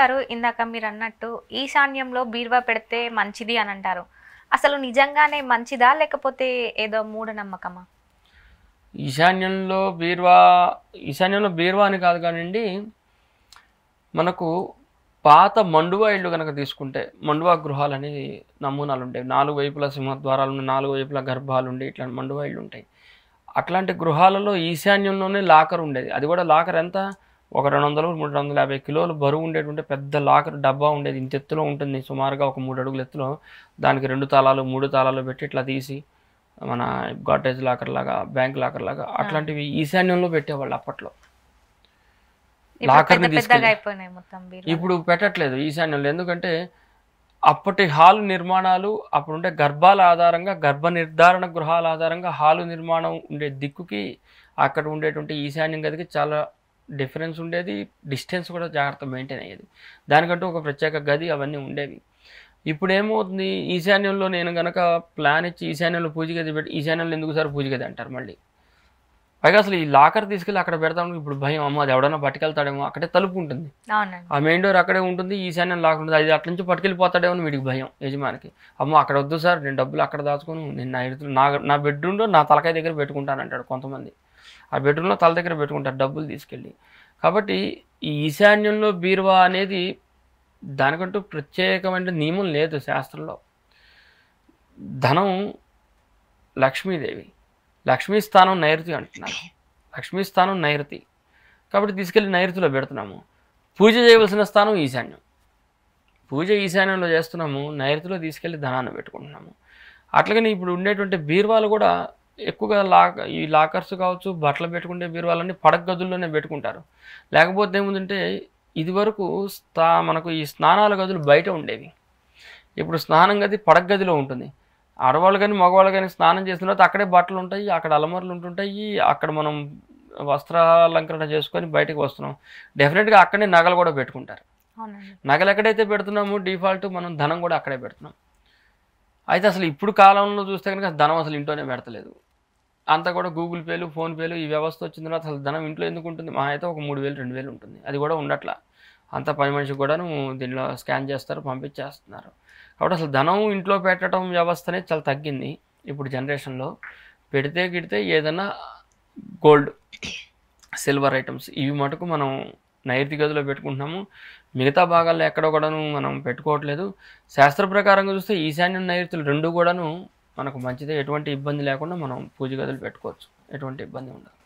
గారు ఇందాక మీరు అన్నట్టు ఈశాన్యంలో బీరువా పెడితే మంచిది అని అంటారు. అసలు నిజంగానే మంచిదా లేకపోతే ఏదో మూఢనమ్మకమా? ఈశాన్యంలో బీరువా ఈశాన్యంలో బీరువా అని కాదు కానివ్వండి, మనకు పాత మండువా ఇళ్ళు కనుక తీసుకుంటే మండువా గృహాలు అనేది నమూనాలు ఉంటాయి. 4 వైపులా సింహద్వారాలు, 4 వైపులా గర్భాలు ఉండి ఇట్లా మండువా ఇళ్ళు ఉంటాయి. అట్లాంటి గృహాలలో ఈశాన్యంలోనే లాకర్ ఉండేది. అది కూడా లాకర్ ఎంత, ఒక 200 350 కిలోలు బరువు ఉండేటువంటి పెద్ద లాకర్ డబ్బా ఉండేది. ఇంత ఎత్తులో ఉంటుంది, సుమారుగా ఒక 3 అడుగుల ఎత్తులో. దానికి 2 తాళాలు 3 తాళాలు పెట్టి ఇట్లా తీసి మన గాడ్రేజ్ లాకర్ లాగా, బ్యాంక్ లాకర్ లాగా అట్లాంటివి ఈశాన్యంలో పెట్టేవాళ్ళు అప్పట్లో. లాకర్ని తీసుకెళ్ళి ఇప్పుడు పెట్టట్లేదు ఈశాన్యంలో. ఎందుకంటే అప్పటి హాలు నిర్మాణాలు అప్పుడుండే గర్భాల ఆధారంగా, గర్భ నిర్ధారణ గృహాల ఆధారంగా హాలు నిర్మాణం ఉండే దిక్కుకి అక్కడ ఉండేటువంటి ఈశాన్యం గదికి చాలా డిఫరెన్స్ ఉండేది. డిస్టెన్స్ కూడా జాగ్రత్త మెయింటైన్ అయ్యేది. దానికంటూ ఒక ప్రత్యేక గది అవన్నీ ఉండేవి. ఇప్పుడు ఏమవుతుంది, ఈశాన్యంలో నేను కనుక ప్లాన్ ఇచ్చి ఈశాన్యంలో పూజ గది పెట్టి, ఈశాన్యంలో ఎందుకు సార్ పూజ గది అంటారు మళ్ళీ. పైగా అసలు ఈ లాకర్ తీసుకెళ్ళి అక్కడ పెడతాం, ఇప్పుడు భయం, అమ్మ అది ఎవడన్నా పట్టుకెళ్తాడేమో. అక్కడే తలుపు ఉంటుంది, ఆ మెయిన్ డోర్ అక్కడే ఉంటుంది, ఈశాన్యం లాక్ ఉంటుంది. అది అట్ల నుంచి పట్టుకెళ్ళిపోతాడేమో వీడికి భయం యజమానికి. అమ్మ అక్కడ వద్దు సార్, నేను డబ్బులు అక్కడ దాచుకొని నేను నా బెడ్రూమ్లో నా తలకాయ దగ్గర పెట్టుకుంటాను అంటాడు కొంతమంది. ఆ బెడ్రూమ్లో తల దగ్గర పెట్టుకుంటారు డబ్బులు తీసుకెళ్ళి. కాబట్టి ఈ ఈశాన్యంలో బీరువా అనేది దానికంటూ ప్రత్యేకమైన నియమం లేదు శాస్త్రంలో. ధనం లక్ష్మీదేవి, లక్ష్మీ స్థానం నైరుతి అంటున్నారు. లక్ష్మీ స్థానం నైరుతి కాబట్టి తీసుకెళ్ళి నైరుతిలో పెడుతున్నాము. పూజ చేయవలసిన స్థానం ఈశాన్యం, పూజ ఈశాన్యంలో చేస్తున్నాము, నైరుతిలో తీసుకెళ్ళి ధనాన్ని పెట్టుకుంటున్నాము. అట్లాగని ఇప్పుడు ఉండేటువంటి బీరువాలు కూడా ఎక్కువగా ఈ లాకర్స్ కావచ్చు, బట్టలు పెట్టుకుంటే బీరువాలన్నీ పడక గదుల్లోనే పెట్టుకుంటారు. లేకపోతే ఏముందంటే ఇదివరకు మనకు ఈ స్నానాల గదులు బయట ఉండేవి. ఇప్పుడు స్నానం గది పడక గదిలో ఉంటుంది. ఆడవాళ్ళు కానీ మగవాళ్ళు కానీ స్నానం చేసిన తర్వాత అక్కడే బట్టలు ఉంటాయి, అక్కడ అలమరలు ఉంటుంటాయి, అక్కడ మనం వస్త్రాలంకరణ చేసుకొని బయటకు వస్తున్నాం. డెఫినెట్గా అక్కడే నగలు కూడా పెట్టుకుంటారు. నగలు ఎక్కడైతే పెడుతున్నామో డిఫాల్ట్ మనం ధనం కూడా అక్కడే పెడుతున్నాం. అయితే అసలు ఇప్పుడు కాలంలో చూస్తే కనుక ధనం అసలు ఇంట్లోనే పెడతలేదు. అంతా కూడా గూగుల్ పేలు, ఫోన్పేలు ఈ వ్యవస్థ వచ్చిన తర్వాత అసలు ధనం ఇంట్లో ఎందుకు ఉంటుంది? మా అయితే ఒక 3000 2000 ఉంటుంది, అది కూడా ఉండట్లా. అంతా పని మనిషికి కూడాను దీనిలో స్కాన్ చేస్తారు, పంపించేస్తున్నారు. కాబట్టి అసలు ధనం ఇంట్లో పెట్టడం వ్యవస్థ అనేది చాలా తగ్గింది ఇప్పుడు జనరేషన్లో. పెడితే గిడితే ఏదైనా గోల్డ్, సిల్వర్ ఐటమ్స్ ఇవి మటుకు మనం నైరుతి గదిలో పెట్టుకుంటున్నాము. మిగతా భాగాల్లో ఎక్కడ కూడాను మనం పెట్టుకోవట్లేదు. శాస్త్ర ప్రకారంగా చూస్తే ఈశాన్యం నైరుతులు రెండు కూడాను మనకు మంచిదే. ఎటువంటి ఇబ్బంది లేకుండా మనం పూజ గదులు పెట్టుకోవచ్చు, ఎటువంటి ఇబ్బంది ఉండదు.